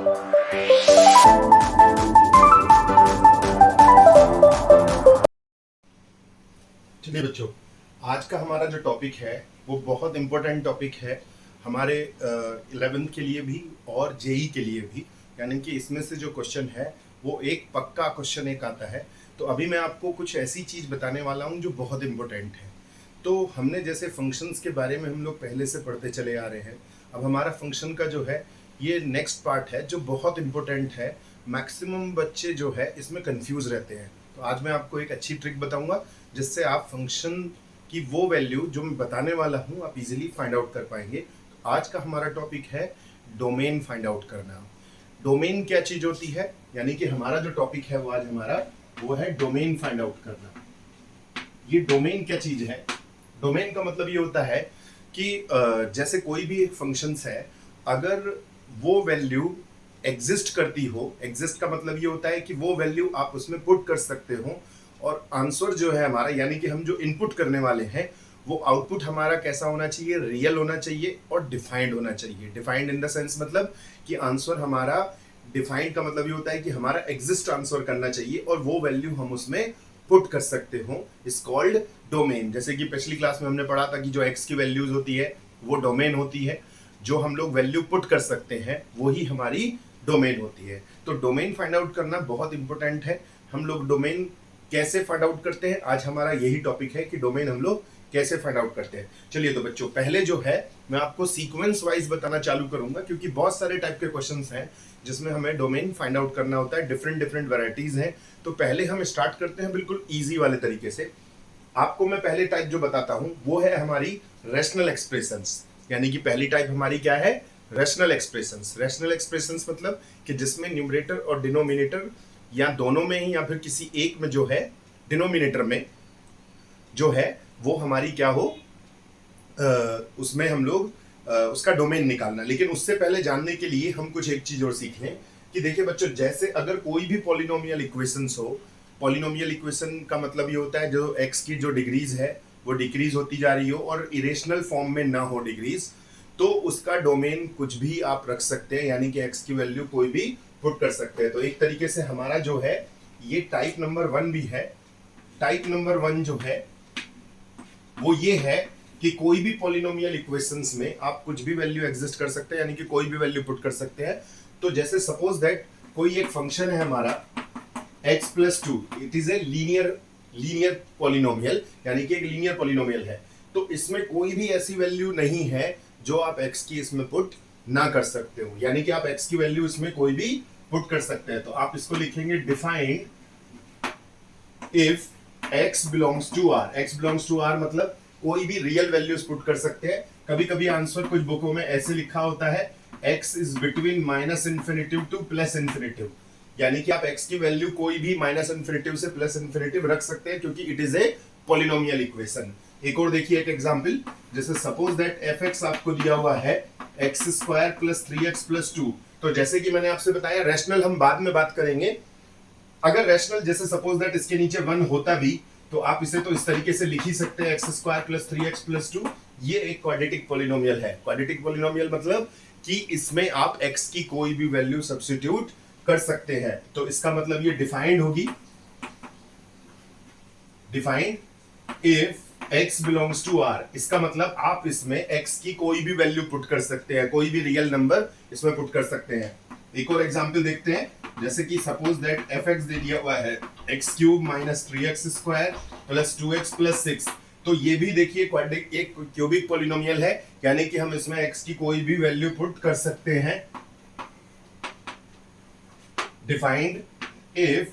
चलिए बच्चों, आज का हमारा जो टॉपिक है वो बहुत इम्पोर्टेंट टॉपिक है हमारे 11th के लिए भी और जेई के लिए भी। यानी कि इसमें से जो क्वेश्चन है वो एक पक्का क्वेश्चन एक आता है। तो अभी मैं आपको कुछ ऐसी चीज़ बताने वाला हूँ जो बहुत इम्पोर्टेंट है। तो हमने जैसे फंक्शंस के बारे में हम लोग पहले से पढ़ते चले आ रहे हैं, अब हमारा फंक्शन का जो है ये नेक्स्ट पार्ट है जो बहुत इम्पोर्टेंट है। मैक्सिमम बच्चे जो है इसमें कंफ्यूज रहते हैं। तो आज मैं आपको एक अच्छी ट्रिक बताऊंगा जिससे आप फंक्शन की वो वैल्यू जो मैं बताने वाला हूँ आप इजीली फाइंड आउट कर पाएंगे। तो आज का हमारा टॉपिक है डोमेन फाइंड आउट करना। डोमेन क्या चीज़ होती है, यानी कि हमारा जो टॉपिक है वो आज हमारा वो है डोमेन फाइंड आउट करना। ये डोमेन क्या चीज़ है? डोमेन का मतलब ये होता है कि जैसे कोई भी एक फंक्शंस है, अगर वो वैल्यू एग्जिस्ट करती हो, एग्जिस्ट का मतलब ये होता है कि वो वैल्यू आप उसमें पुट कर सकते हो और आंसर जो है हमारा, यानी कि हम जो इनपुट करने वाले हैं वो आउटपुट हमारा कैसा होना चाहिए, रियल होना चाहिए और डिफाइंड होना चाहिए। डिफाइंड इन द सेंस मतलब कि आंसर हमारा, डिफाइंड का मतलब ये होता है कि हमारा एग्जिस्ट आंसर करना चाहिए और वो वैल्यू हम उसमें पुट कर सकते हो, इज कॉल्ड डोमेन। जैसे कि पिछली क्लास में हमने पढ़ा था कि जो एक्स की वैल्यूज होती है वो डोमेन होती है, जो हम लोग वैल्यू पुट कर सकते हैं वही हमारी डोमेन होती है। तो डोमेन फाइंड आउट करना बहुत इंपॉर्टेंट है। हम लोग डोमेन कैसे फाइंड आउट करते हैं, आज हमारा यही टॉपिक है कि डोमेन हम लोग कैसे फाइंड आउट करते हैं। चलिए तो बच्चों, पहले जो है मैं आपको सीक्वेंस वाइज बताना चालू करूंगा, क्योंकि बहुत सारे टाइप के क्वेश्चंस हैं जिसमें हमें डोमेन फाइंड आउट करना होता है। डिफरेंट डिफरेंट वैरायटीज हैं। तो पहले हम स्टार्ट करते हैं बिल्कुल ईजी वाले तरीके से। आपको मैं पहले टाइप जो बताता हूं वो है हमारी रैशनल एक्सप्रेशंस। यानी कि पहली टाइप हमारी क्या है? Rational expressions. रैशनल एक्सप्रेशंस मतलब कि जिसमें न्यूमरेटर और डिनोमिनेटर या दोनों में ही या फिर किसी एक में जो है, डिनोमिनेटर में जो है वो हमारी क्या हो, उसमें हम लोग उसका डोमेन निकालना। लेकिन उससे पहले जानने के लिए हम कुछ एक चीज और सीख लें कि देखिए बच्चों, जैसे अगर कोई भी पॉलिनोमियल इक्वेशंस हो, पॉलिनोमियल इक्वेशन का मतलब ये होता है जो एक्स की जो डिग्रीज है वो डिक्रीज होती जा रही हो और इरेशनल फॉर्म में ना हो डिग्रीज, तो उसका डोमेन कुछ भी आप रख सकते हैं, यानी कि एक्स की वैल्यू कोई भी पुट कर सकते हैं। तो एक तरीके से हमारा जो है ये टाइप नंबर 1 भी है। टाइप नंबर 1 जो है वो ये है कि कोई भी पॉलिनोमियल इक्वेशंस में आप कुछ भी वैल्यू एग्जिस्ट कर सकते हैं, यानी कि कोई भी वैल्यू पुट कर सकते हैं। तो जैसे सपोज दैट कोई एक फंक्शन है हमारा x+2, it is a linear polynomial, यानी कि एक लीनियर पॉलिनोमियल है। तो इसमें कोई भी ऐसी वैल्यू नहीं है जो आप x की इसमें पुट ना कर सकते हो, यानी कि आप x की वैल्यू इसमें कोई भी पुट कर सकते हैं। तो आप इसको लिखेंगे defined if x belongs to r। x belongs to r मतलब कोई भी रियल वैल्यूज पुट कर सकते हैं। कभी कभी आंसर कुछ बुकों में ऐसे लिखा होता है x इज बिटवीन -∞ टू +∞, यानी कि आप x की वैल्यू कोई भी -∞ से +∞ रख सकते हैं क्योंकि it is a polynomial equation. एक और देखिए एक एग्जांपल, जैसे सपोज दैट fx आपको दिया हुआ है x² + 3x + 2। तो जैसे कि मैंने आपसे बताया रैशनल हम बाद में बात करेंगे। अगर रैशनल जैसे सपोज दैट इसके नीचे 1 होता भी तो आप इसे तो इस तरीके से लिख ही सकते हैं x² + 3x + 2। ये एक क्वाड्रेटिक पॉलिनोमियल है। क्वाड्रेटिक पॉलिनोमियल मतलब कि इसमें आप x की कोई भी वैल्यू सब्स्टिट्यूट कर सकते हैं। तो इसका मतलब ये डिफाइंड होगी, defined if x belongs to r। इसका मतलब आप इसमें x की कोई भी वैल्यू पुट कर सकते हैं, कोई भी रियल नंबर इसमें पुट कर सकते हैं। एक और एग्जांपल देखते हैं, जैसे कि सपोज दैट fx दे दिया हुआ है x³ - 3x² + 2x + 6। तो ये भी देखिए क्वाड्रेटिक एक क्यूबिक पॉलिनोमियल है, यानी कि हम इसमें x की कोई भी वैल्यू पुट कर सकते हैं। Defined if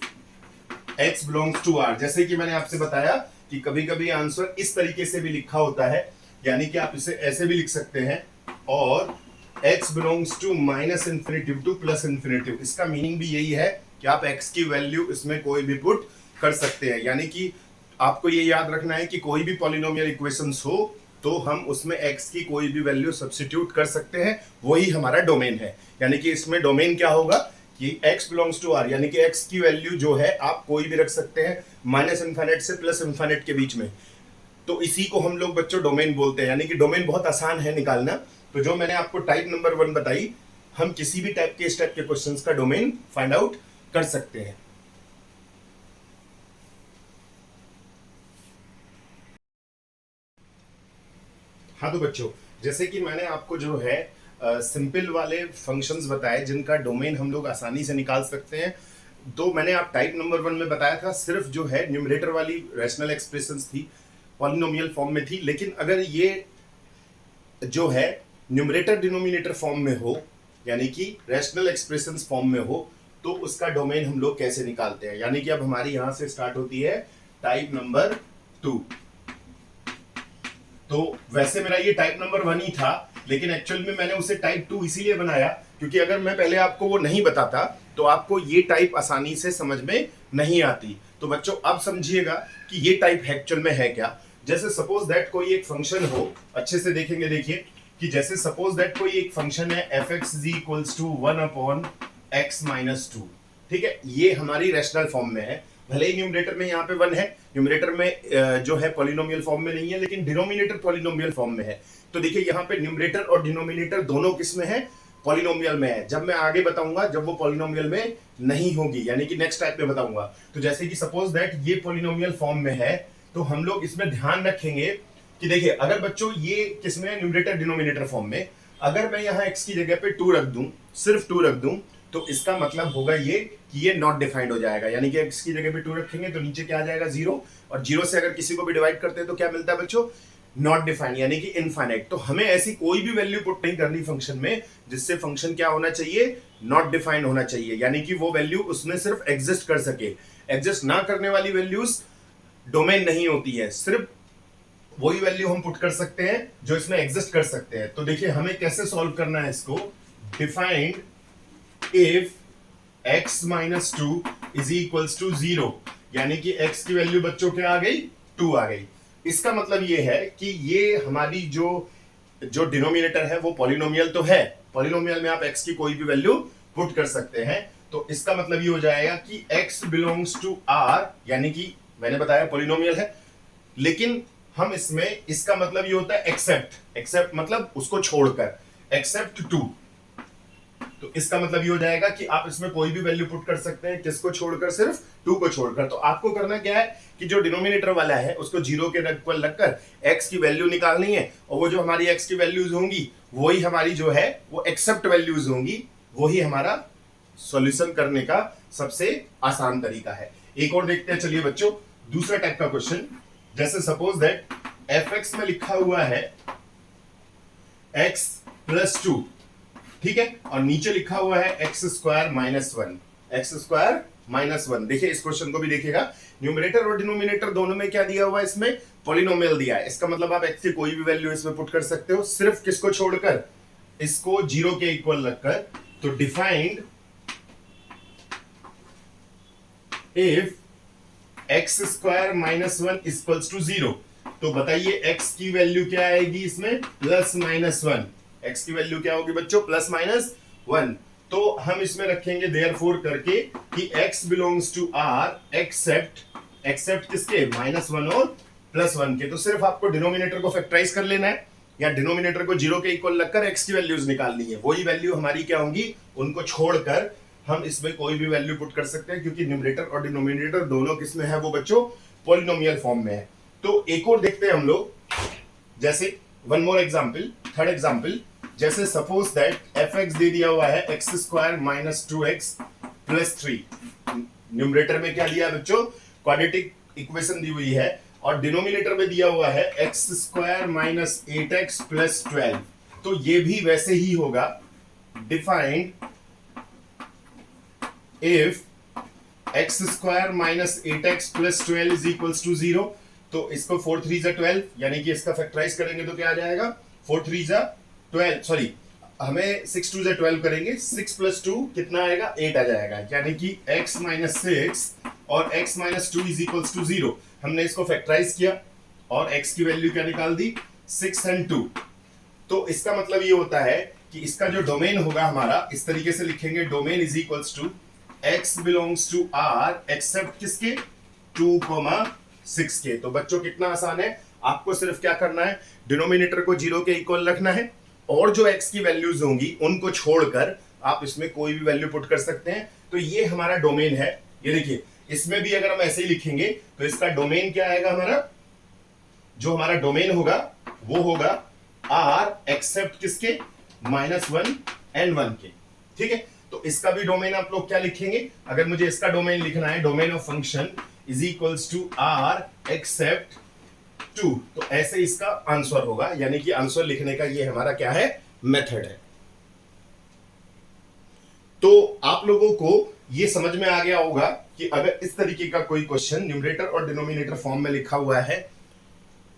x belongs to r। जैसे कि मैंने आपसे बताया कि कभी कभी आंसर इस तरीके से भी लिखा होता है, यानी कि आप इसे ऐसे भी लिख सकते हैं और x बिलोंग्स टू -∞ टू +∞। इसका मीनिंग भी यही है कि आप x की वैल्यू इसमें कोई भी पुट कर सकते हैं। यानी कि आपको ये याद रखना है कि कोई भी पॉलिनोमियल इक्वेशंस हो तो हम उसमें x की कोई भी वैल्यू सब्स्टिट्यूट कर सकते हैं, वही हमारा डोमेन है। यानी कि इसमें डोमेन क्या होगा कि x बिलोंग्स टू r, यानी कि x की वैल्यू जो है आप कोई भी रख सकते हैं -∞ से +∞ के बीच में। तो इसी को हम लोग बच्चों डोमेन बोलते हैं। यानी कि डोमेन बहुत आसान है निकालना। तो जो मैंने आपको टाइप नंबर 1 बताई, हम किसी भी टाइप के इस टाइप के क्वेश्चंस का डोमेन फाइंड आउट कर सकते हैं। हाँ तो बच्चों, जैसे कि मैंने आपको जो है सिंपल वाले फंक्शंस बताए जिनका डोमेन हम लोग आसानी से निकाल सकते हैं। तो मैंने आप टाइप नंबर 1 में बताया था सिर्फ जो है न्यूमरेटर वाली रैशनल एक्सप्रेशंस थी, पॉलिनोमियल फॉर्म में थी। लेकिन अगर ये जो है न्यूमरेटर डिनोमिनेटर फॉर्म में हो, यानी कि रैशनल एक्सप्रेशंस फॉर्म में हो, तो उसका डोमेन हम लोग कैसे निकालते हैं। यानी कि अब हमारी यहां से स्टार्ट होती है टाइप नंबर 2। तो वैसे मेरा ये टाइप नंबर 1 ही था, लेकिन एक्चुअल में मैंने उसे टाइप 2 इसीलिए बनाया क्योंकि अगर मैं पहले आपको वो नहीं बताता तो आपको ये टाइप आसानी से समझ में नहीं आती। तो बच्चों अब समझिएगा कि ये टाइप एक्चुअल में है क्या। जैसे सपोज दैट कोई एक फंक्शन हो, अच्छे से देखेंगे, देखिए कि जैसे सपोज दैट कोई एक फंक्शन है f x g equals to 1/x-2, ठीक है, ये हमारी रैशनल फॉर्म में है। भले ही न्यूमरेटर में यहाँ पे 1 है, न्यूमरेटर में जो है पॉलिनोमियल फॉर्म में नहीं है, लेकिन डिनोमिनेटर पॉलिनोमियल फॉर्म में है। तो देखिए यहाँ पे न्यूमरेटर और डिनोमिनेटर दोनों किस में है, पॉलिनोमियल में है। जब मैं आगे बताऊंगा जब वो पॉलिनोमियल में नहीं होगी, यानी कि नेक्स्ट टाइप में बताऊंगा। तो जैसे कि सपोज दैट ये पॉलिनोमियल फॉर्म में है, तो हम लोग इसमें ध्यान रखेंगे कि देखिए अगर बच्चों ये किसमें है, न्यूमरेटर डिनोमिनेटर फॉर्म में, अगर मैं यहाँ x की जगह पे 2 रख दूं, सिर्फ 2 रख दूं, तो इसका मतलब होगा ये कि ये नॉट डिफाइंड हो जाएगा। यानी कि x की जगह पे 2 रखेंगे तो नीचे क्या आ जाएगा, 0, और 0 से अगर किसी को भी डिवाइड करते हैं तो क्या मिलता है बच्चों, नॉट डिफाइंड, यानी कि इनफाइनाइट। तो हमें ऐसी कोई भी वैल्यू पुट नहीं करनी फंक्शन में जिससे फंक्शन क्या होना चाहिए, नॉट डिफाइंड होना चाहिए, यानी कि वो वैल्यू उसमें सिर्फ एग्जिस्ट कर सके। एग्जिस्ट ना करने वाली वैल्यूज डोमेन नहीं होती है, सिर्फ वही वैल्यू हम पुट कर सकते हैं जो इसमें एग्जिस्ट कर सकते हैं। तो देखिए हमें कैसे सॉल्व करना है इसको, defined if x minus 2 is equals to 0, यानी कि x की वैल्यू बच्चों क्या आ गई, 2 आ गई। इसका मतलब ये है कि ये हमारी जो डिनोमिनेटर है वो पॉलिनोमियल तो है, पॉलिनोमियल में आप x की कोई भी वैल्यू पुट कर सकते हैं। तो इसका मतलब ये हो जाएगा कि x बिलोंग्स टू r, यानी कि मैंने बताया पॉलिनोमियल है, लेकिन हम इसमें इसका मतलब ये होता है एक्सेप्ट मतलब उसको छोड़कर, एक्सेप्ट 2। तो इसका मतलब ये हो जाएगा कि आप इसमें कोई भी वैल्यू पुट कर सकते हैं, किसको छोड़कर, सिर्फ 2 को छोड़कर। तो आपको करना क्या है कि जो डिनोमिनेटर वाला है उसको 0 के इक्वल रखकर x की वैल्यू निकालनी है, और वो जो हमारी x की वैल्यूज होंगी वही हमारी जो है वो एक्सेप्ट वैल्यूज होंगी, वही हमारा सॉल्यूशन करने का सबसे आसान तरीका है। एक और देखते हैं, चलिए बच्चों, दूसरा टाइप का क्वेश्चन। जैसे सपोज दैट fx में लिखा हुआ है x प्लस 2, ठीक है, और नीचे लिखा हुआ है x स्क्वायर माइनस 1। देखिए इस क्वेश्चन को भी देखिएगा, न्यूमरेटर और डिनोमिनेटर दोनों में क्या दिया हुआ है, इसमें पॉलिनोमियल दिया है। इसका मतलब आप x की कोई भी वैल्यू इसमें पुट कर सकते हो, सिर्फ किसको छोड़कर, इसको 0 के इक्वल रखकर। तो defined if x square minus 1 equals to 0, तो बताइए x की वैल्यू क्या आएगी इसमें, प्लस माइनस 1। x की वैल्यू क्या होगी बच्चों, प्लस माइनस 1। तो हम इसमें रखेंगे देयरफॉर करके कि x belongs to r except किसके, माइनस 1 और प्लस 1 के। तो सिर्फ आपको डिनोमिनेटर को फैक्टराइज कर लेना है, या डिनोमिनेटर को 0 के इक्वल रखकर x की वैल्यूज निकालनी है। वही वैल्यू हमारी क्या होंगी, उनको छोड़कर हम इसमें कोई भी वैल्यू पुट कर सकते हैं, क्योंकि न्यूमरेटर और डिनोमिनेटर दोनों किसमें है, वो बच्चों पॉलिनोमियल फॉर्म में है। तो एक और देखते हैं हम लोग, जैसे one more example, third example. जैसे सपोज दैट एफ एक्स दे दिया हुआ है x square minus 2x plus 3। Numerator में क्या दिया बच्चों, क्वाड्रेटिक इक्वेशन दी हुई है, और डिनोमिनेटर में दिया हुआ है x square minus 8x plus 12। तो ये भी वैसे ही होगा, defined if x square minus 8x plus 12 is equals to 0। तो इसको 4 3 जा 12, यानी कि इसका फैक्टराइज करेंगे तो क्या आ जाएगा, 4 3 जा 12, सॉरी हमें 6 2 जा 12 करेंगे, 6 प्लस 2 कितना आएगा, 8 आ जाएगा, यानी कि x माइनस 6 और x minus 2 is equals to 0। हमने इसको फैक्टराइज किया और x की वैल्यू क्या निकाल दी, 6 and 2। तो इसका मतलब ये होता है कि इसका जो डोमेन होगा हमारा, इस तरीके से लिखेंगे, domain is equals to x belongs to r except किसके, 2,6 के। तो बच्चों कितना आसान है, आपको सिर्फ क्या करना है, डिनोमिनेटर को 0 के इक्वल रखना है, और जो x की वैल्यूज होंगी उनको छोड़कर आप इसमें कोई भी वैल्यू पुट कर सकते हैं। तो ये हमारा डोमेन है। ये देखिए, इसमें भी अगर हम ऐसे ही लिखेंगे तो इसका डोमेन क्या आएगा, हमारा जो हमारा डोमेन होगा वो होगा आर एक्सेप्ट किसके, -1 n1 के। ठीक है, तो इसका भी डोमेन आप लोग क्या लिखेंगे, अगर मुझे इसका डोमेन लिखना है, domain of function is equals to R except 2, तो ऐसे इसका आंसर होगा। यानी कि आंसर लिखने का ये हमारा क्या है, मेथड है। तो आप लोगों को ये समझ में आ गया होगा कि अगर इस तरीके का कोई क्वेश्चन न्यूमरेटर और डिनोमिनेटर फॉर्म में लिखा हुआ है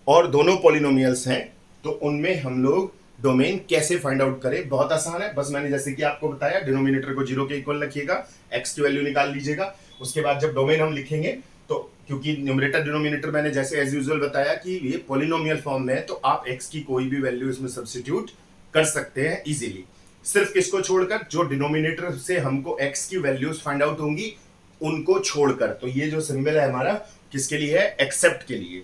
और दोनों पॉलिनोमियल्स हैं, तो उनमें हम लोग डोमेन कैसे फाइंड आउट करें। बहुत आसान है, बस मैंने जैसे कि आपको बताया, डिनोमिनेटर को 0 के इक्वल रखिएगा, x की वैल्यू निकाल लीजिएगा। उसके बाद जब डोमेन हम लिखेंगे, तो क्योंकि न्यूमरेटर डिनोमिनेटर मैंने जैसे एज यूजुअल बताया कि ये पॉलिनोमियल फॉर्म में है, तो आप x की कोई भी वैल्यू इसमें सब्स्टिट्यूट कर सकते हैं इजीली, सिर्फ किसको छोड़कर, जो डिनोमिनेटर से हमको x की वैल्यूज फाइंड आउट होंगी उनको छोड़कर। तो ये जो सिंबल है हमारा किसके लिए है, एक्सेप्ट के लिए।